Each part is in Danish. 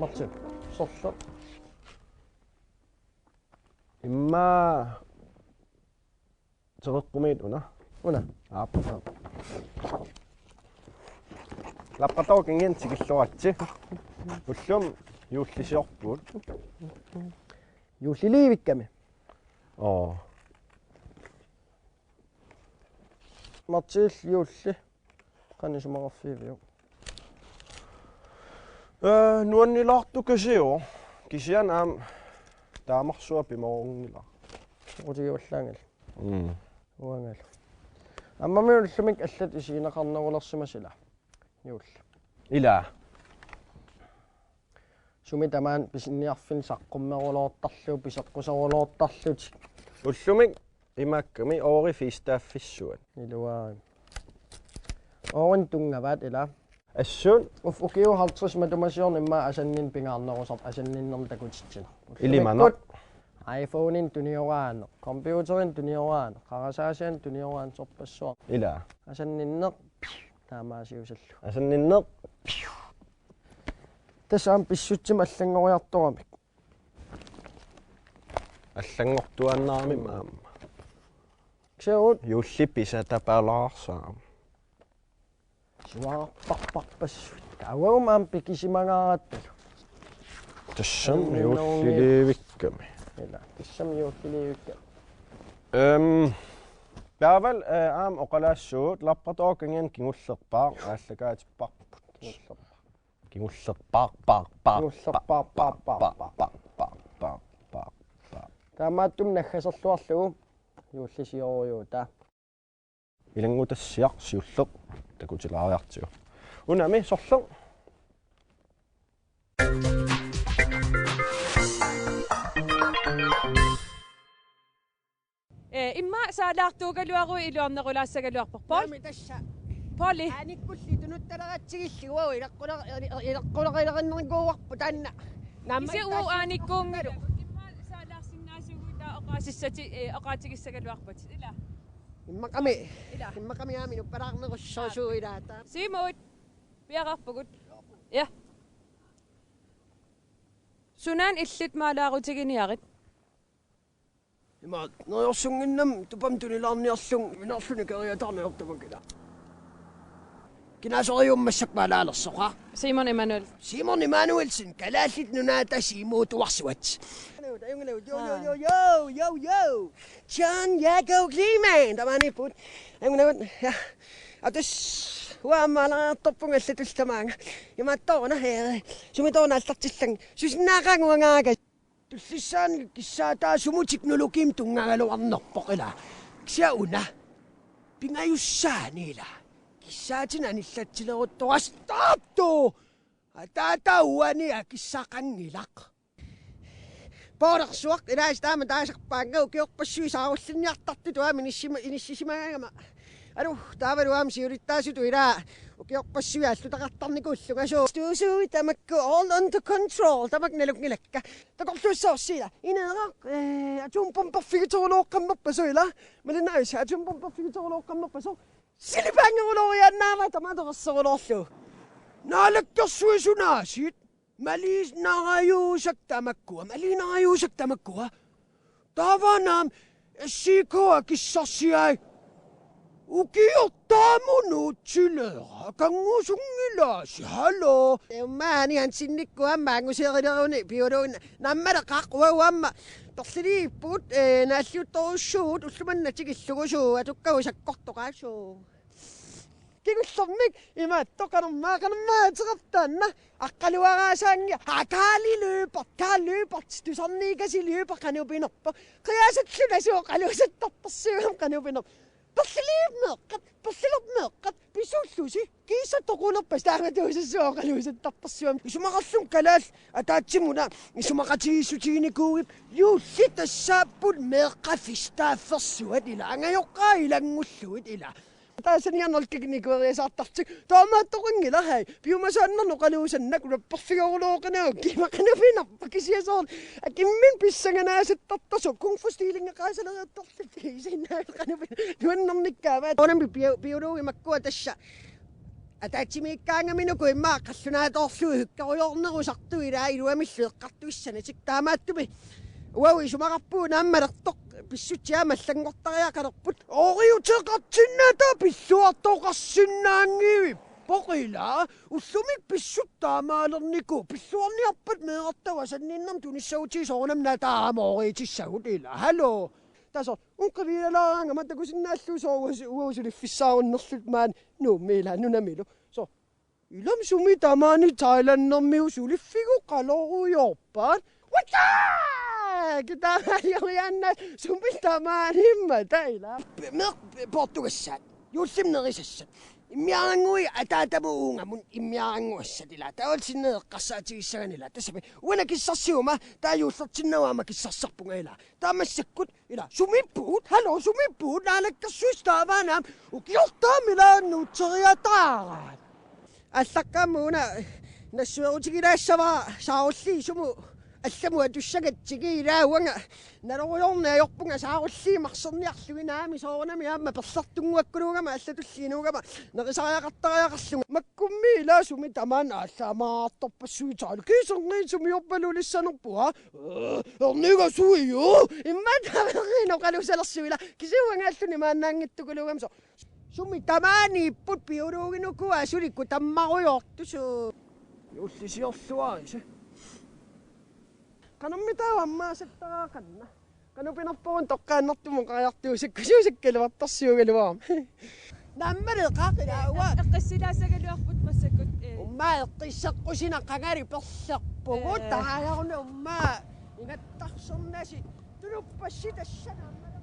맞지? 썼어? 임마 저거 꿈이구나. 오나 아파. 라빠따오 갱겐 지기쇼 왔지? 무슨 요시시 없고 요시리 윗감에 맞지? 요시 간이시 먹어 피비요. 누언니라 또 그시요. 기시한 암 다막수아 비먹니라. 오지 올랑을. 오랑을. 암마면 스밍 에셋 이시나 간나 올라스마실라. 요시. 일라. 수미다만 비신니 아핀 사꼼마 올라왔달루 비사꼬사 올라왔달루지. 울수밍 이만큼이 오리 피스타 피슈원. 일로와. 오른 뚱가밭 일라. Assun ufukiu haltsus madumasyon imma asanin pingarnerusap asaninnerm takutitsin illimanaq iPhonein tunioraan computerin tunioraan qarasaasian tunioraan sorpassuaq ila asaninneq taamaasiusallu asaninneq tasaam pissutsim allangoriartoramik allangortuannaarmi maamma xiaut yullippisatapalaarsaam suarparparpassut awaumaam pikisimangaarattalu tassam yuullilivikkami ila tassam yuullilivikkami Baaval aam oqalaassuut lappatookingen kingullerpaa aallakaatipparput kingullerpaarpaarpaarpaarpaarpaarpaarpaarpaarpaar taamaattum naggaserluarlugu yuullisioriuuta ilangutassiarsiulleq takutilaariartigu unami sorleq imma saalaartuugaluaru iluarnerulaassagaluarporpol tassa poli anikkulli tunuttaleraatsigillugu ilaqquleqaileqannerikuuarpu taanna ise uu aanikkuungalu imma saalaarsinnaasugu taa oqaasissati oqaatigissagaluarpat ila immaqami aami nuppalaarnerussoosuu ilaata simuut piaqarpugut ja sunan illit maalaarutiginiarit ima noyorsunginnam tupam tunilaarniarlung minarlunakeriatarniortamukila kinasoriummassakmaalaalersoqa Simon Emanuelsen kalaallit nunaata simuutuarsuat yo John Jacob Kleeman tamani put angunawat ja atus huamalaartorpungallatultamaanga imattoruna sumitoornaallartillang susinnaaqanguangaaga tullissaan kissaataa sumuteknologiim tungagaluarnerpoqila ksia pingayussaaniila kissaatin anillatsileruttoras taaptu ataatauani akissaaqangilaq poorersuaq ilaastaaman taasarpaangau kiorpassuisaarulliniartartu tuami inissisimagama alu taavaluam siurittaasutu ilaa ukiorpassuiallutaqartarnikuullungasuu tuusui tamakku all under control tamaknalukngilakka taqorluussoorsiila ineeraq atumpamparfigitoruloqqammerpasuila malinaayusa atumpamparfigitoruloqqammerpasu silipangeruloriannaama tamatorersorulorlu naalakkersuisunaasit maliisnarayuusak tamakkua taavanaam assikoa kissarsiai ukiortaamunuutsilera kangusungilaasi halo maani hansinnikkuammaanguseerileruni piuluun nammaleqaaqquauamma torliliipput naalliuttorussuut ullumannatigillugussuu atukkagusakkortoqaassuu kigullermik imaattoqanermaaqanermaateqartaanna aqqaluaraasaangia kaaliløbert tusarniikasi løber qanupinerpo qiasatlunasuu qaluusattarpersuum qanupinerp Passilop meeqqat pisullusi kiisa toquluppas taangatuusassuoqaluusat tartarsuam isumaqarlum kalaal ataatsimuna isumaqatigiissutiginikuugip yuulli tassaapput meeqqafistaafersuat ila angajoqqaa ilangulluit ila taasaniarnalkiknikueriasaartartik taamaattoqingila hai piumasaannarnoqaluusannak rapparfigorulooqanauk kimaqanapinarpa kisiasoor akimmin pissanganaasattartasuk kungfustiilingaqaasaleriattarlit isinnaaqanapin nuannarnikkaama onampi piuluugimakkua tassa ataatimiikkaangaminuku immaaqallunaatoorluu hukkarujornerusartu ilaa iluamilleeqqartuissanatik taamaattumi uawi sumaqarpuu naammalertoq pissutiaamallangortariaqalerput oriuteqartinnata pilluartoqarsinnaangivi poqila ullumik pissuttaamaalerniku pilluarniarpat meeqartavasanninnam tunissauutiisoornam nataamooriitissagut ila hallo taso unqaviilalaanga matakusinnaalluusoo uausuliffissaaunnerlut maan nuummila nunamilu so ilam sumi tamaani thailannermiu suliffigu qalorujorpaat wata kita ayorianna sumiltamaanimma taila portugassat yuullimnerisassa immiarangui ataatamuungamun immiaranguassatila taolsinneeqqarsaatigissaganila tassapi uanakissarsiuma taayuullertinnawaama kissarserpungaila taamassakut ila sumippuut hallo sumippuut naalakkarsuistaavaanaam ukiortaamilaannuuteriataaraat allaqkammuuna nassuerutigilaissava saarulliisumu алламу атуссагатсигиилаауанга налорujornaajorpunga saarulliimarserniarluinaami soornami аама перлартунгуаккулуугама аллатуллиинуугама нерисариақартариақарлунга маккумми илаасуми тамаана алламаартарпассуитаалу кисерниисуми йорпалулиссанерпуа орнига суию имматавериноқалусалерсуила кисиуангааллуни мааннаангиттукулуугама со суми тамаани иппут пиулуугинукуа суликку таммаруйортусу юллисиорлуариса канаммитааваммаасаттарааkanna канупинарпуун тоққааннартумун қаяртуусаккусуусаккалуартарсиугалуаам наммалеқаақилаауа эққиссилаасагалуарпут массаккут уммаа эққиссеққусина қангари перлерпугу тааяорна уммаа ингаттарсернаси тулуппасси тассанааммала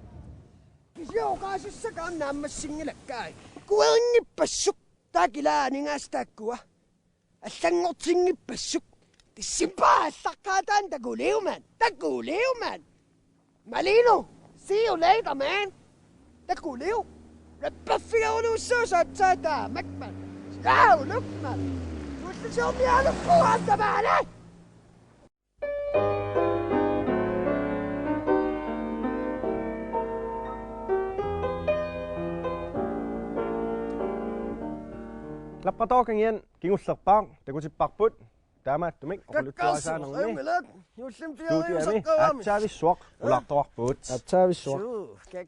кисиоқаасуссакаам нааммассингилаккаи куерингиппассук таакилаанингаастааккуа аллангортингиппассук Simba, sakatan, taguliw man. Malino, see you later, man. Taguliw. Repafio susata, Macman. Now, look, man. What's the show me out of four the man? Lappatookan igen, kingullerpaaq, takutipparput. Taamaattumik oquluttuarisaanerngi stuudiami aatsaavisssuaq ulartoarpuut aatsaavisssuaq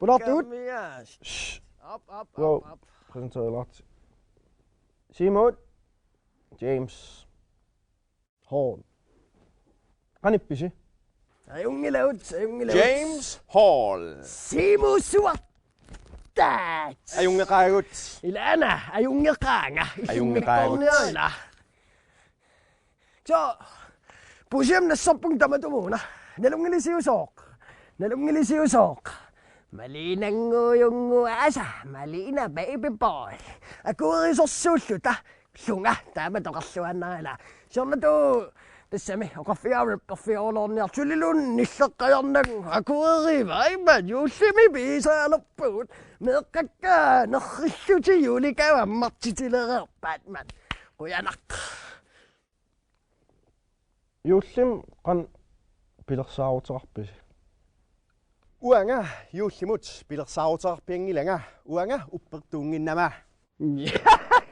pulartuut wow præsenterat Simon James Hall qanippisi ajungilaut James Hall Simon suat taat ajungeqaagut ilana ajungeqaanga ajungeqaagut So, pusiam na sopong tamatumuna. Nalungilisiusok. Malinang nguyong asa. Malina, baby boy. Ako rin sa susuta. Sunga, tama to kasuhan na nila. So na to, tasami, o kafiyaw niya. Sulilun, nisakayan nang ako rin. Ay ba, yusimi bisa alaput. Nakaka, nakisuti yuli ka, matitila Batman. Kuya nak. Юуллим qan pilersaaruteqarpisi uanga yuullimut pilersaaruteqarpiangilanga uanga uppertuunginnama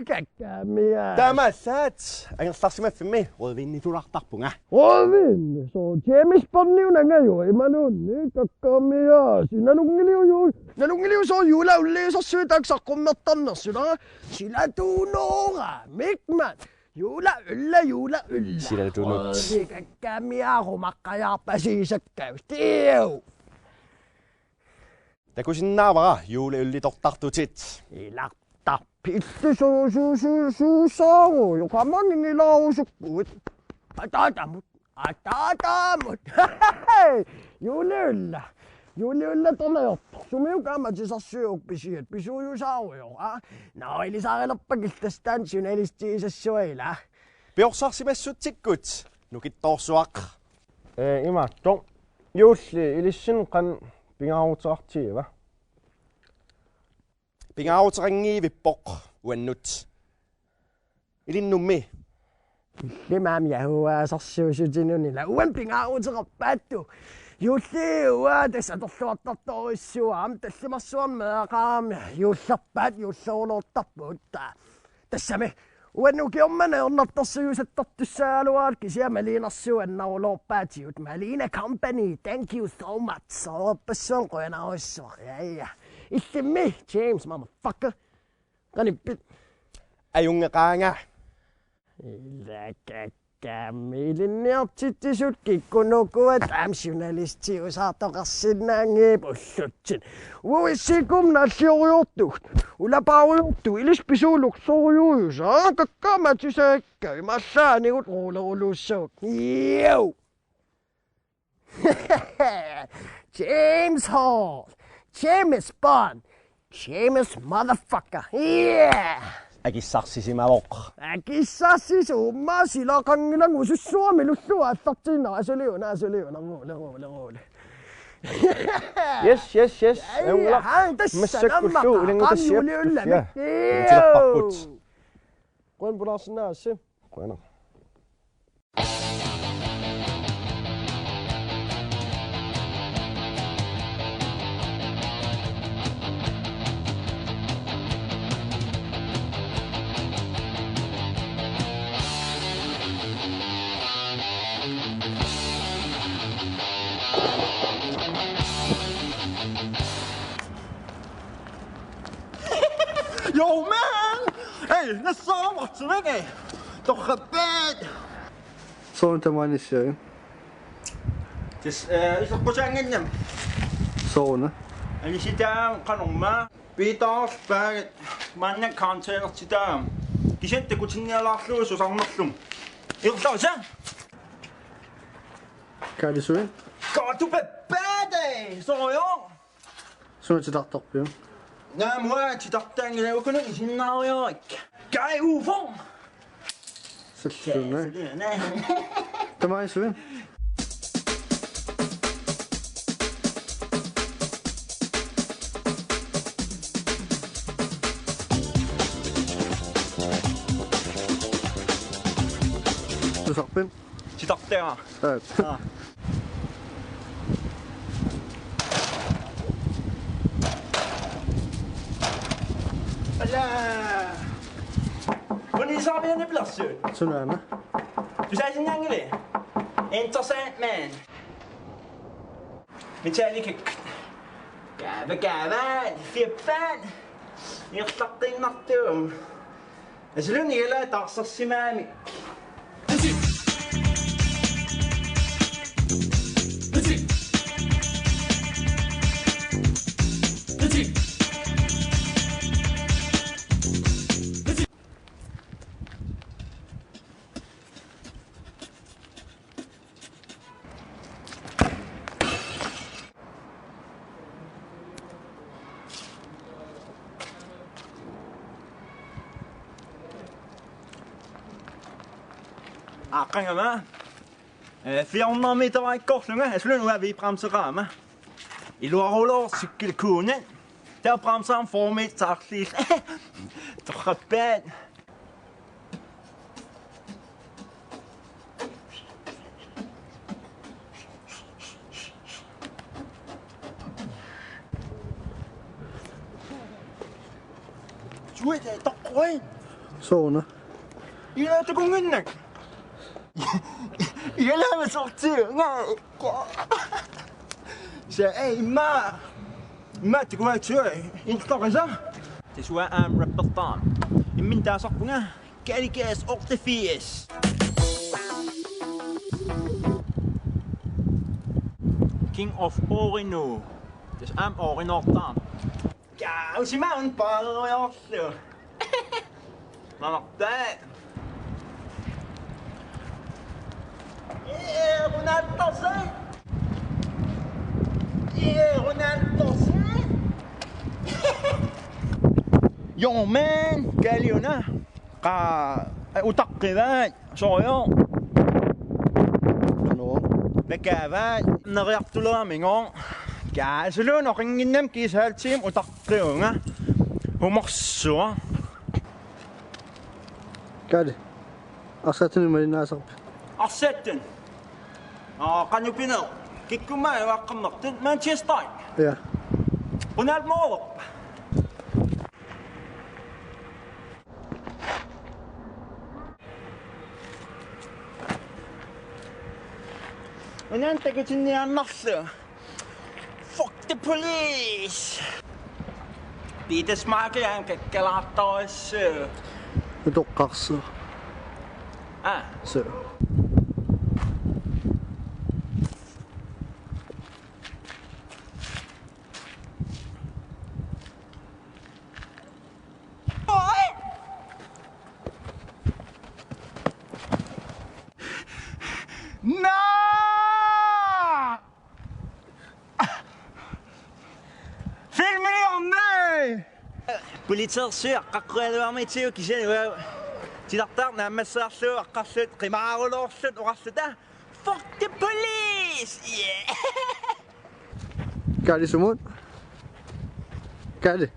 Kakkamia tamallaat angerlarsimaffimmi rødvinnitulartarpunga Rødvin så James Bond-nanga jo imanunni kakkamia sinalungiliu så jula ulleesorsuitaksaqummertarnersula silatuunora mikman Jula ylla. Sillä tunnut. Kakkamia-rumaqqajaarpasiisakkaus. Tiu! Takusinnaavara juuleyllitortartutit. Ilartar pillisuusaaru, joka mangingilaausukkuut. Ataatamut. Juuleylla. Juliullatornertor sumiukaamatisarsuuqpisiat pisuuyusaaruyoqa naarilisaarillerpakillastaan journalistiisassuila Piorsaarsimassuttikkut nukittorsuaq. Imaattor juulli ilissin qan pingaarutaartiiva. Pingaarutarangiivippoq uannut. Ilinnummi. Limaam yahuaasarsuusutinunila uan pingaaruterapaattu Julli tässä torluattartorissuam tallimarsuam meaqaam juullerpaat juullerunuuttappuutta tassami uannukiormana ornartarsuusattartussaaluaat kisia maliinarsuannarulorpaatiut Malina Company thank you so much soorpassuan qoyanaruissuar ja illimmi James motherfucker qanipit Ajungeqaanga. Milinniartittisut kikkunukuat journalistiusartoqarsinnaangiip ullutsin uissikum nallioriortugt ulapaariortu ilispisuuluksorjuusa kakkaamatisaakka imallaanigut ruuleruluussuut Yo! James Hall James Bond James motherfucker Yeah! Akissarsisimavoq. Akissassis umma silaqangilang usussuamilussuaattartiinna asuliuna ruule. Yes. Massakkullu ilingutassiap. Tilapparput. Quen pularsinnaassi. Qena. Yo, man! Hey, let's saw what's ringing. Toch gebed. Zo'n termijn is je. Dus is er kusangin nem. Zo'n hè. En je zit daar kan maar. Peter bij manne kanten zit daar. Die zit de kusinga laagloos zo sang nog doen. Ik zou zeggen. Kijk eens weer. Ga toe bed. Zo jong. Zo'n het je dat op je. Nee, maar je dacht denk ik kunnen zien nou ja. Kijk hoe van. Zet je doen hè. Nee. Termijn is weer. Dus op in. Je dacht daar. Uit. Wanneer zou je in de plas doen? Zo'n hè. Du zei zijn jangere. Interessant man. Met jij ik Gave, fiepfan. Hier slaat ding nog toe. En ze doen niet geluid als ze mij. Kan je maar? 400 meter vei korsningen. Jeg skulle nå være ved bremserammet. I lårholder sykkelkone. Der bremser han for mig takslis. Drøbben. Du er der grøn. Zo'n hè. I er til kongen. Jeg lader mig så til. Så Ma, det kunne være tøj. Indslager så. Det skulle være repertoire. I min der sagt bunga. Galigas 88. King of Orino. Det er Orinortan. Ja, og sig mig en bare jeg også. Nå, det. Hun er der så. يومين قال يونا قا وتقبان صويو Nå. بكابان نغيقتلو مينغون كاسلو نقننم كيس هالتيم وتقيونا ومقصوا Gør det. Og så til med din næse op. أحسنتن قد يبينو كيكو ما يوقم نقطن مانشستر Ja. قلنا الموضوع ونانت قلتني عن نفسه Fuck the police! Det smaker han kan kalde os. Men du kasser. Ah, Så. no! Filmen om mig! Politiet ser akkurat om mig til at kigge. De der nærmest så akkurat kriminallovsøgt og resten der. Fuck the police! Yeah! Gør det, Simon. Gør det.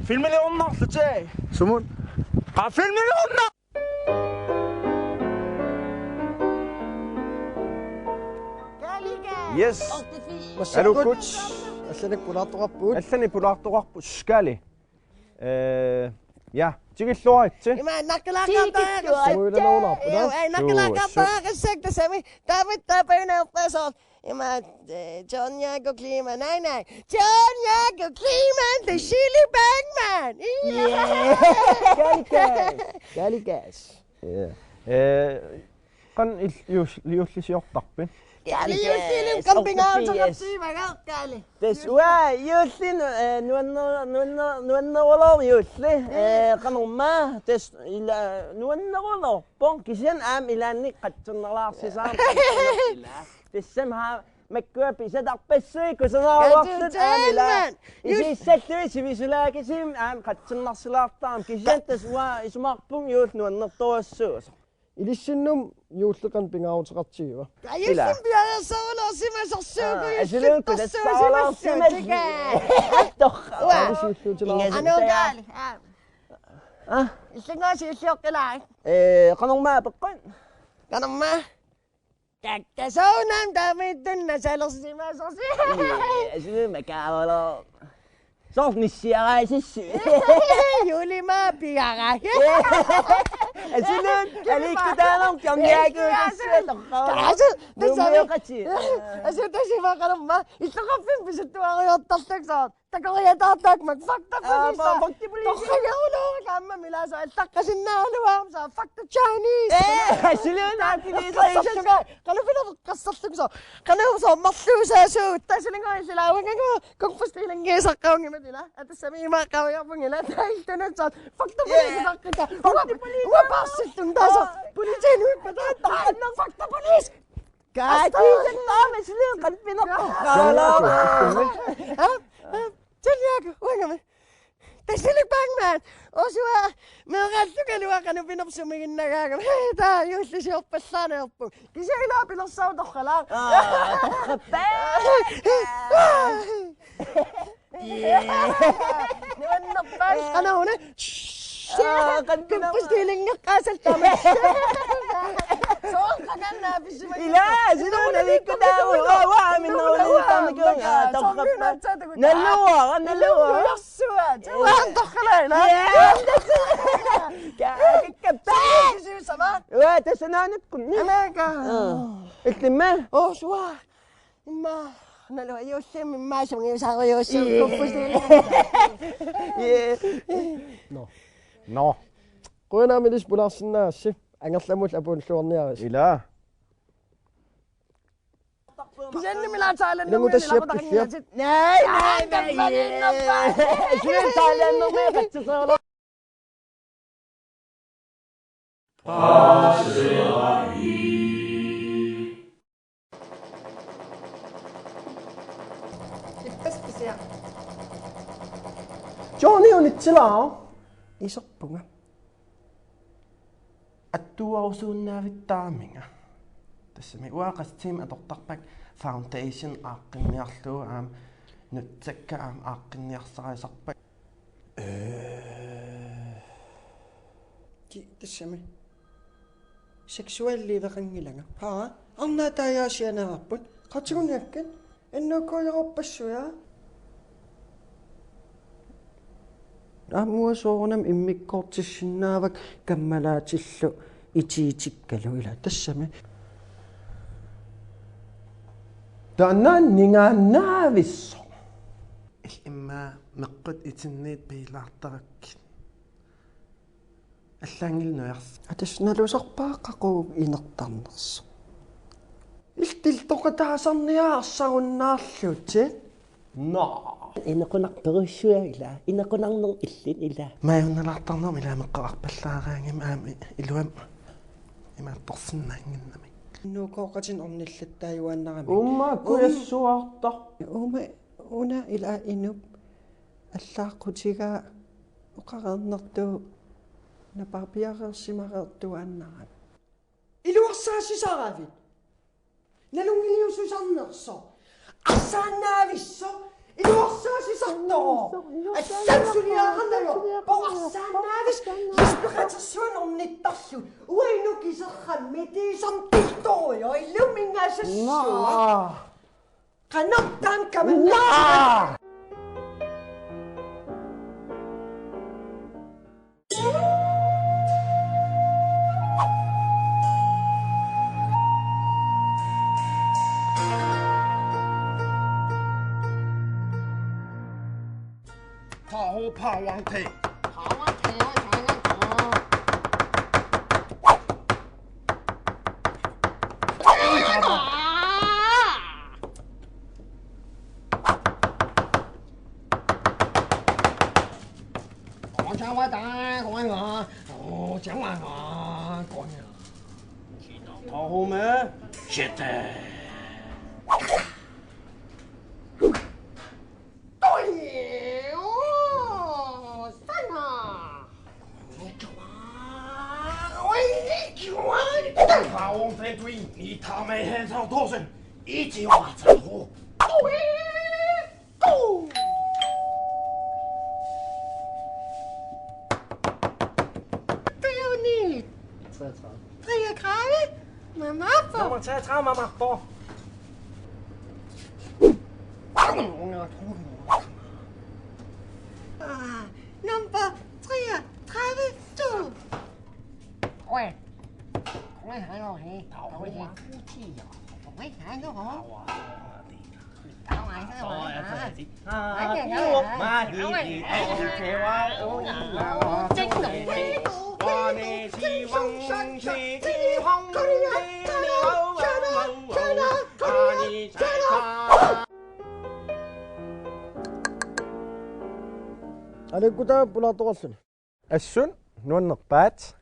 Filmen om mig, så tag. Simon. Filmen om mig! Yes. مساء Er du الخير. godt? أسألك بلاط غبوت. الثاني بلاط وقت شكالي. Ja, تيجي شلون تي؟ إما نقلا قطع. Må det lov op, Ja, نقلا Jo, قطع. قصك تسمي. دافيد تابينا وقصر. إما جون ياكو كليما. Nej. جون ياكو كليما. Det Chili Bagman. Gally gas. Kan يوسلي يقطع قال يوسلي مكمبين عاوز غطي ما قال. تسوى يوسلي نوانا ولو يوسلي قانو ما تس نوانا ولو بون كيسان عام إلى أني قد تنلا سيسان تسمها مكوا بيسا بسوي كسنا وقت عام إلى إذا سكتوي سبيسلا كيسيم عام قد تنلا سلاطام كيسان تسوى اسمه بون يوس نوانا توسوس Ilissinum juustukan pingautaqartigiva. يوسلي بيا سولو سيما سوسو. أجلون كده سالا سمجي أنا قال. السنغاش يشوق لاي. قانو ما بقن Kan ma? Taktasonam David na salosima sosi. أجلون مكاولو صوت نسيا سيسي Yuli ma piara. أجلون عليك دالهم كم ياكو Kaso, نوميو قتي Aso tasi ma kan ma. Isakapin bisitu ako yung tastek sa. Takaya tatak magfakta pa sisa. Fakti police. Takaya ulo kama mila sa takasin na ano sa fakta Chinese. أجلون هاتي لي Kalau pinakasastig sa. Kalau sa masu sa su. Tasiling ko sila. Kung pastilang gesa ka ng nila. At sabi ma ka yung nila. Dahil tunod sa fakta police sa kita. Wapasit tung taso. Police ni patatan ng fakta police. Kahit yung tama أجلون قد pinakakala Tiyago, wag naman. Tasilig Bagman. O siya, mga tugaluwa ka na pinapsumingin na gagawin. Tayo siya pasana po. Kasi ina pinapsaw daw ka lang. Naman na pa. Ano na? Kan pastiling nga kasal tama. So, ang kaganda. إلا أجلون عليك دالهم وعامل نولي تامكون نلوه نلوه يسوى جوان دخلين كبتان يجي سمان وتسنانتكم أمريكا التماه أوه شوى ما نلو يوسف ما شو يساوي يوسف No. Kuina milis pulassinnaassi. Angerlamul apulluorniaris. Ila. Kasi nila salan Ilang utas siya siya. Nay, nay. شنو تعلم ما يختصر Johnny on itselaa. Isorpunga. Attuarusuunnaavittarminga. Tassami uaqastiim atortarpak foundation aaqqinniarluu nuttakka aaqqinniarsaraisarpak. Tassami. Seksuaalliiveqangilanga. Haa, arnaa taajaasianerarput. Qatigunniakkan. Annuukkuujarupassuya. Aamuasuorunam immikkortissinnaavak kammalaatillu itiitikkalu ila tassami. Taanaan ningaannaavisso. Imma meqqut itinniit piilaartarakkit. Аллаангилнуярс. Атасналусарпааққақуу инертарнерсо. Илтилтоқатаасарниаарсагуннаарлути. No. Инеқунарперуссуя ила. Инеқунарнер иллин ила. Маайунналаартарнерм ила меққарпаллаараангим аами илуам имаатторсиннаангиннами. Нукооқатин орниллаттааюааннарами. Уммааккуяссуартар. Уна ила инуп аллааққутигаа оқарернертуу напарпиареерсимареертуааннарами. Илуарсаасисаравит. Налунгилиусусарнерсо. Арсаанаависсо. Илуарсаасисарторо. Ассансулиаарнало. Поарсаанаавис лиспеқатерсуанорниттарлу. Уайнукисеррамми тиисам тилторио иллумингаасассуа. Канартаан каманнаа. 파왕태 Number 32. Ôi. Không ai hại rồi hả? Đâu có gì. Không ai hại nữa hả? Đâu ai hại rồi hả? Mà gì theo ai ôi là chính đủ. Qua nè chi vong chi chi hong chi liao 아니 잘 Аликкута пулаторлуни. Assun nuannerpaat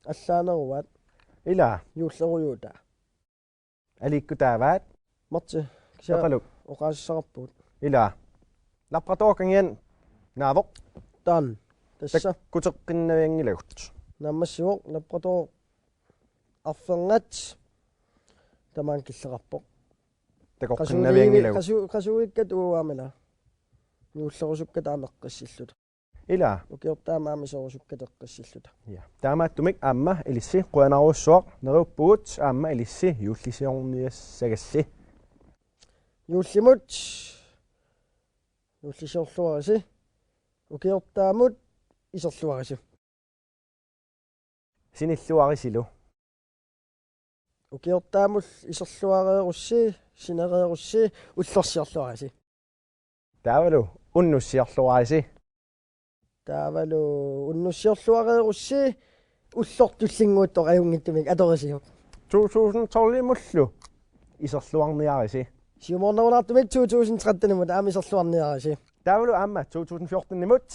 Аллаанеруат ila юуллеруюута. alikkutaavaat Марти сеқалук оқаассарпут. ila lapqatoorkangian naavoq Таан тасса kuteqqinnaviangilagut наммассуоқ лаппратоо арфенгат тамаан киллеқарпоқ. takoqqinnaviangilagut qasuikkat uuaamila. Юуллерусуккат аамеққиссиллута. ila укиортаамаами соорусуккат эққиссиллута. ja taamaattumik aamma ilissi quanaruussuaq neruuppugut aamma ilissi yuullisiorniassagassi Юуллимут юуллисоорлуариси укиортаамут исерлуариси. sinilluarisilu укиортаамул исерлуареерусси синереерусси уллорсиарлуариси. taavalu unnussiarluarisi таавалу уннуссиорлуареерусси уллортуллингууттор аюнгиттумик аторисиук 2012 iserluarniarisi сиуморнавулаартумик 2013-мут аамисерлуарниариси. taavalu aamma 2014 nimut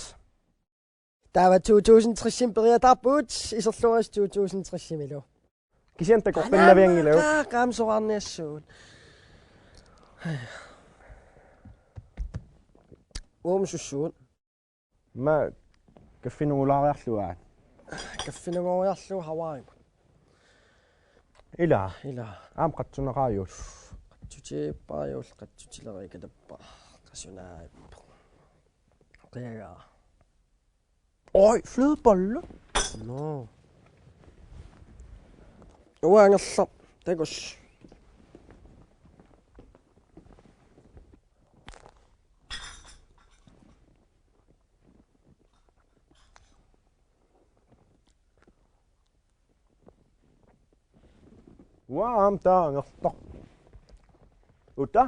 таава 2030 периатарпут исерлуарис 2030-милу. kisian takoqqinnaviangilagut qaamsoqarniassuut. Уумсуссуут Ma kaffinuulaariarluaat. Kaffinungoriarlu Hawaii. Ila Ila. aam qatsuneqaayuul. Tutiippaajul qatsutilerikatappa. Qasunaappa. Qiaga. Oj, flødebolle. No. Uangersa. Takus. Waam taangertoq. Uta